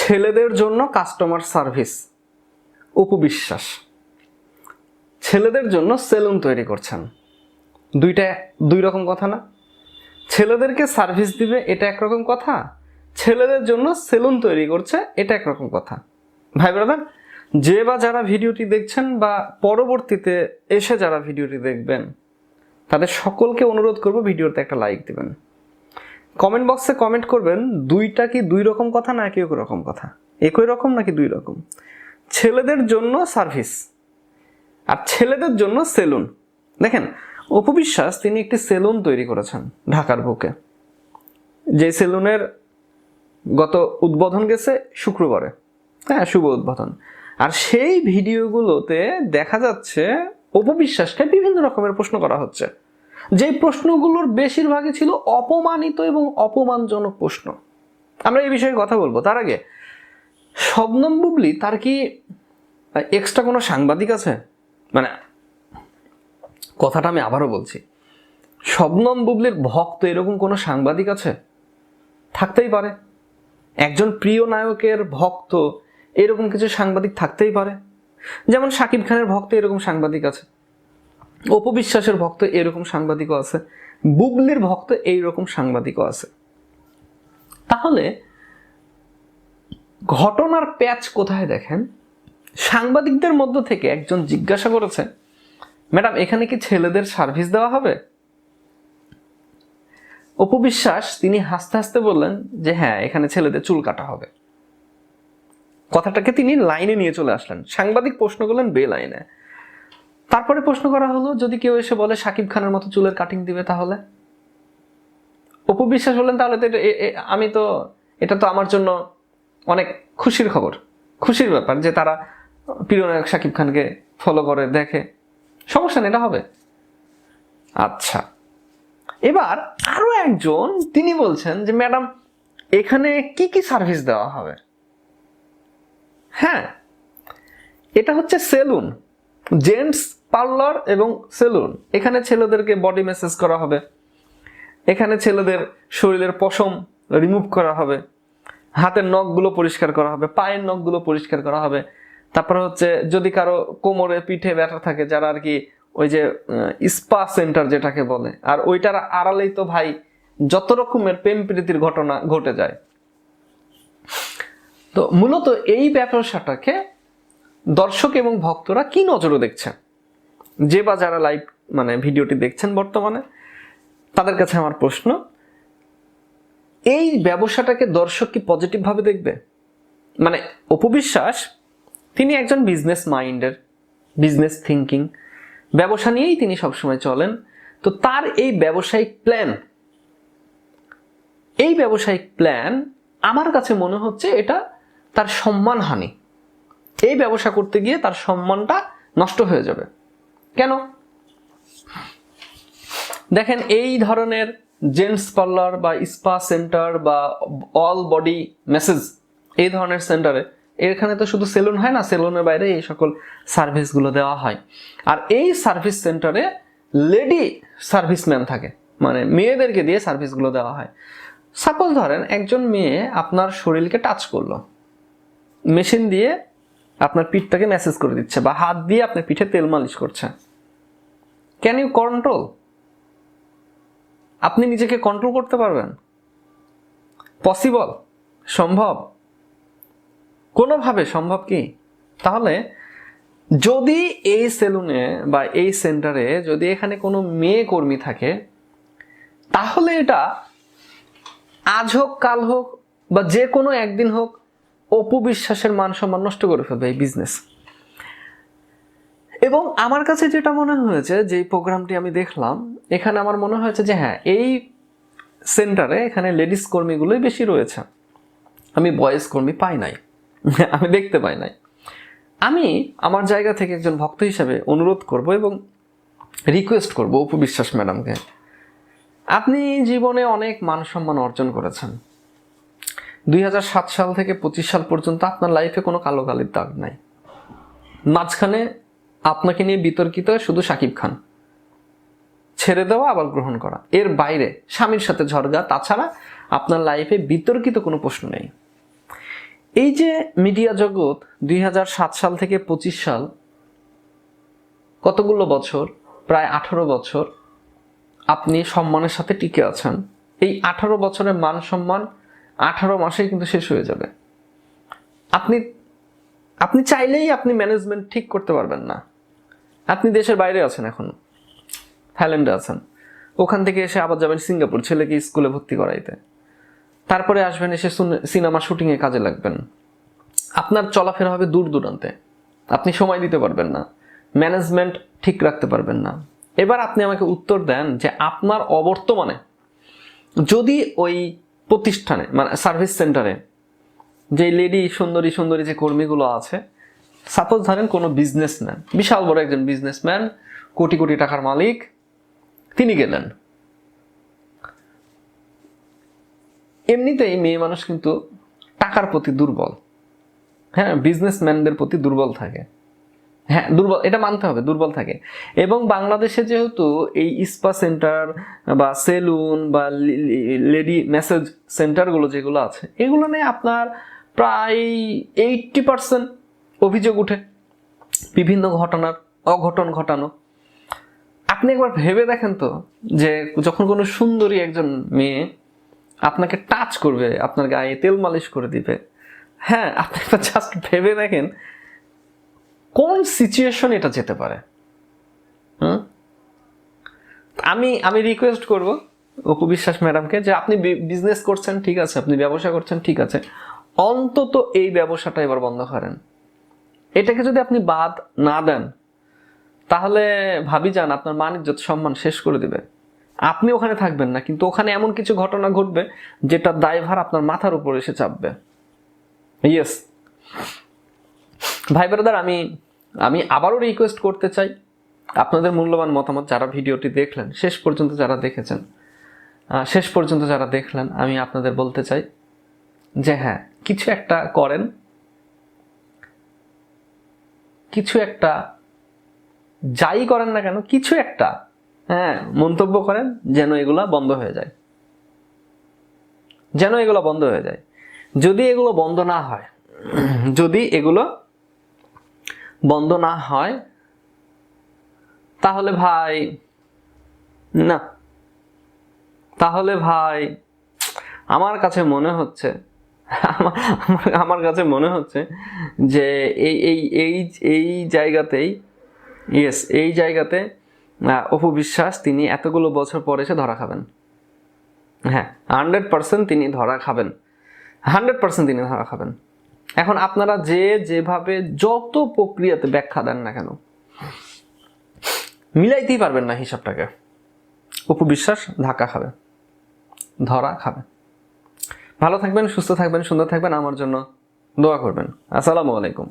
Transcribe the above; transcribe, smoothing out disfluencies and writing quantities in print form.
ছেলেদের জন্য customer service উপবিশ্বাস, ছেলেদের জন্য সেলুন তৈরি করছেন। দুই রকম কথা না? ছেলেদেরকে সার্ভিস দিবে এটা একরকম কথা, ছেলেদের জন্য সেলুন তৈরি করছে এটা একরকম কথা। ভাই ব্রাদার, যে বা যারা ভিডিওটি দেখছেন বা পরবর্তীতে এসে যারা ভিডিওটি দেখবেন, তাদের সকলকে অনুরোধ করব ভিডিওতে একটা লাইক দিবেন। কমেন্ট বক্সে কমেন্ট করবেন দুইটা কি দুই রকম কথা না একই রকম কথা, একই রকম নাকি দুই রকম। ছেলেদের জন্য সার্ভিস আর ছেলেদের জন্য সেলুন। দেখেন, উপবিশ্বাস তিনি একটি সেলুন তৈরি করেছেন ঢাকার বুকে, যে সেলুনের গত উদ্বোধন গেছে শুক্রবারে। হ্যাঁ, শুভ উদ্বোধন। আর সেই ভিডিওগুলোতে দেখা যাচ্ছে উপবিশ্বাসকে বিভিন্ন রকমের প্রশ্ন করা হচ্ছে, যে প্রশ্নগুলোর বেশিরভাগই ছিল অপমানিত এবং অপমানজনক প্রশ্ন। আমরা এই বিষয়ে কথা বলবো। তার আগে, শবনম বুবলি তার কি এক্সট্রা কোনো সাংবাদিক আছে? মানে কথাটা আমি আবারও বলছি, শবনম বুবলির ভক্ত এরকম কোনো সাংবাদিক আছে? থাকতেই পারে। একজন প্রিয় নায়কের ভক্ত এরকম কিছু সাংবাদিক থাকতেই পারে। যেমন শাকিব খানের ভক্ত এরকম সাংবাদিক আছে, উপবিশ্বাসের ভক্ত এরকম সাংবাদিকও আছে, বুবলির ভক্ত এইরকম সাংবাদিকও আছে। তাহলে ঘটনার প্যাচ কোথায় দেখেন? সাংবাদিকদের মধ্য থেকে একজন জিজ্ঞাসা করেছে, ম্যাডাম এখানে কি ছেলেদের সার্ভিস দেওয়া হবে? উপবিশ্বাস তিনি হাসতে হাসতে বললেন যে হ্যাঁ, এখানে ছেলেদের চুল কাটা হবে। কথাটাকে তিনি লাইনে নিয়ে চলে আসলেন। সাংবাদিক প্রশ্ন করলেন বে লাইনে। তারপরে প্রশ্ন করা হলো, যদি কেউ এসে বলে শাকিব খানের মতো চুলের কাটিং দিবে তাহলে? উপবিশ্বাস বললেন তাহলে তো এটা তো আমার জন্য অনেক খুশির খবর, খুশির ব্যাপার যে তারা প্রিয় নায়ক শাকিব খানকে ফলো করে, দেখে, সমস্যা নেই, এটা হবে। আচ্ছা, এবার আরো একজন তিনি বলছেন যে ম্যাডাম এখানে কি কি সার্ভিস দেওয়া হবে? হ্যাঁ, এটা হচ্ছে সেলুন, জেন্টস পার্লার এবং সেলুন। এখানে ছেলেদেরকে বডি ম্যাসাজ করা হবে, এখানে ছেলেদের শরীরের পশম রিমুভ করা হবে, হাতের নখগুলো পরিষ্কার করা হবে, পায়ের নখগুলো পরিষ্কার করা হবে। তারপরে হচ্ছে যদি কারো কোমরে পিঠে ব্যথা থাকে, যারা আর কি ওই যে স্পা সেন্টার যেটাকে বলে, আর ওইটার আড়ালেই তো ভাই যত রকমের প্রেম প্রীতির ঘটনা ঘটে যায়। তো মূলত এই ব্যবসাটাকে দর্শক এবং ভক্তরা কি নজরে দেখছেন, যে বা যারা লাইভ ভিডিওটি দেখছেন বর্তমানে, তাদের কাছে আমার প্রশ্ন, এই ব্যবসাটাকে দর্শক কি পজিটিভ ভাবে দেখবে? উপবিশ্বাস তিনি একজন বিজনেস মাইন্ডের, বিজনেস থিঙ্কিং, ব্যবসা নিয়েই তিনি সবসময় চলেন। তো তার এই ব্যবসায়িক প্ল্যান আমার কাছে মনে হচ্ছে এটা তার সম্মানহানি। এই ব্যবসা করতে গিয়ে তার সম্মানটা নষ্ট হয়ে যাবে। কেন? দেখেন, এই ধরনের জেন্টস পার্লার বা স্পা সেন্টার বা অল বডি ম্যাসেজ, এই ধরনের সেন্টারে এখানে তো শুধু সেলুন হয় না, সেলুনের বাইরে এই সকল সার্ভিসগুলো দেওয়া হয়। আর এই সার্ভিস সেন্টারে লেডি সার্ভিসম্যান থাকে, মেয়েদেরকে দিয়ে সার্ভিসগুলো দেওয়া হয়। সাপোজ ধরেন একজন মেয়ে আপনার শরীরকে টাচ করলো, মেশিন দিয়ে আপনার পিঠটাকে ম্যাসেজ করে দিচ্ছে বা হাত দিয়ে আপনার পিঠে তেল মালিশ করছে। Can you control? আপনি নিজেকে কন্ট্রোল করতে পারবেন? পসিবল? সম্ভব? কোনোভাবে সম্ভব কি? তাহলে যদি এই সেলুনে বা এই সেন্টারে যদি এখানে কোনো মেয়ে কর্মী থাকে, তাহলে এটা আজ হোক কাল হোক বা যে কোনো একদিন হোক উপবিশ্বাসের মান সম্মান নষ্ট করে ফেলবে এই বিজনেস। এবং আমার কাছে যেটা মনে হয়েছে, যে প্রোগ্রামটি আমি দেখলাম, এখানে আমার মনে হয়েছে যে হ্যাঁ, এই সেন্টারে এখানে লেডিস কর্মীগুলোই বেশি রয়েছে, আমি বয়েজ কর্মী পাই নাই, আমি দেখতে পাই নাই। আমি আমার জায়গা থেকে একজন ভক্ত হিসেবে অনুরোধ করব এবং রিকোয়েস্ট করব উপবিশ্বাস ম্যাডামকে, আপনি জীবনে অনেক মান সম্মান অর্জন করেছেন। 2007 সাল থেকে 25 সাল পর্যন্ত আপনার লাইফে কোনো কালো কালির দাগ নাই। মাঝখানে আপনাকে নিয়ে বিতর্কিত শুধু শাকিব খান, ছেড়ে দেওয়া আবার গ্রহণ করা, এর বাইরে স্বামীর সাথে ঝগড়া, তাছাড়া আপনার লাইফে বিতর্কিত কোনো প্রশ্ন নেই। এই যে মিডিয়া জগৎ 2007 সাল থেকে 25 সাল, কতগুলো বছর, প্রায় 18 বছর আপনি সম্মানের সাথে টিকে আছেন। এই 18 বছরের মান সম্মান 18 মাসেই কিন্তু শেষ হয়ে যাবে। আপনি চাইলেই আপনি ম্যানেজমেন্ট ঠিক করতে পারবেন না। আপনি দেশের বাইরে আছেন, এখন থাইল্যান্ডে আছেন, ওখান থেকে এসে আবার যাবেন সিঙ্গাপুর ছেলেকে স্কুলে ভর্তি করাইতে, তারপরে আসবেন, এসে সিনেমা শুটিংয়ে কাজে লাগবেন। আপনার চলাফেরা হবে দূর দূরান্তে, আপনি সময় দিতে পারবেন না, ম্যানেজমেন্ট ঠিক রাখতে পারবেন না। এবার আপনি আমাকে উত্তর দেন যে আপনার অবর্তমানে যদি ওই প্রতিষ্ঠানে, মানে সার্ভিস সেন্টারে যে লেডি সুন্দরী সুন্দরী যে কর্মীগুলো আছে, সাপোজ ধরেন কোনো বিজনেসম্যান, বিশাল বড় একজন বিজনেসম্যান, কোটি কোটি টাকার মালিক, তিনি গেলেন। এমনিতেই মেয়ে মানুষ কিন্তু টাকার প্রতি দুর্বল, হ্যাঁ, বিজনেসম্যানদের প্রতি দুর্বল থাকে, হ্যাঁ দুর্বল, এটা মানতে হবে, দুর্বল থাকে। এবং বাংলাদেশে যেহেতু এই স্পা সেন্টার বা সেলুন বা লেডি ম্যাসাজ সেন্টারগুলো যেগুলো আছে, এগুলো নিয়ে আপনার প্রায় 80% অভিযোগ উঠে বিভিন্ন অঘটন ঘটানো। আপনি একবার ভেবে দেখেন তো, যে যখন কোনো সুন্দরী একজন মেয়ে আপনাকে টাচ করবে, আপনার গায়ে তেল মালিশ করে দিবে, হ্যাঁ, আপনি একবার জাস্ট ভেবে দেখেন কোন সিচুয়েশন এটা যেতে পারে। আমি রিকোয়েস্ট করব অপু বিশ্বাস ম্যাডামকে, যে আপনি বিজনেস করছেন ঠিক আছে, আপনি ব্যবসা করছেন ঠিক আছে, অন্তত এই ব্যবসাটা এবার বন্ধ করেন। এটাকে যদি আপনি বাদ না দেন, তাহলে ভাবি যান আপনার মান ইজ্জত সম্মান শেষ করে দিবে। আপনি ওখানে থাকবেন না, কিন্তু ওখানে এমন কিছু ঘটনা ঘটবে যেটার দায়ভার আপনার মাথার উপর এসে চাপবে। ইয়েস ভাই ব্রাদার, আমি আবারও রিকোয়েস্ট করতে চাই, আপনাদের মূল্যবান মতামত, যারা ভিডিওটি দেখলেন শেষ পর্যন্ত, যারা দেখেছেন শেষ পর্যন্ত যারা দেখলেন, আমি আপনাদের বলতে চাই যে হ্যাঁ, কিছু একটা করেন, কিছু একটা, যাই করেন না কেন, কিছু একটা মন্তব্য করেন, যেন এগুলা বন্ধ হয়ে যায়, যেন এগুলো বন্ধ হয়ে যায়। যদি এগুলো বন্ধ না হয়, যদি এগুলো বন্ধ না হয়, তাহলে ভাই না, তাহলে ভাই আমার কাছে মনে হচ্ছে, আমার কাছে মনে হচ্ছে যে এই এই এই এই জায়গাতেই, ইয়েস, এই জায়গাতে অপু বিশ্বাস তিনি এতগুলো বছর পরে এসে ধরা খাবেন। হ্যাঁ, 100% তিনি ধরা খাবেন, 100% তিনি ধরা খাবেন। এখন আপনারা যেভাবে যত প্রক্রিয়াতে ব্যাখ্যা দেন না কেন, মিলাইতেই পারবেন না হিসাবটাকে। অপু বিশ্বাস ধাক্কা খাবে, ধরা খাবে। ভালো থাকবেন, সুস্থ থাকবেন, সুন্দর থাকবেন, আমার জন্য দোয়া করবেন। আসসালামু আলাইকুম।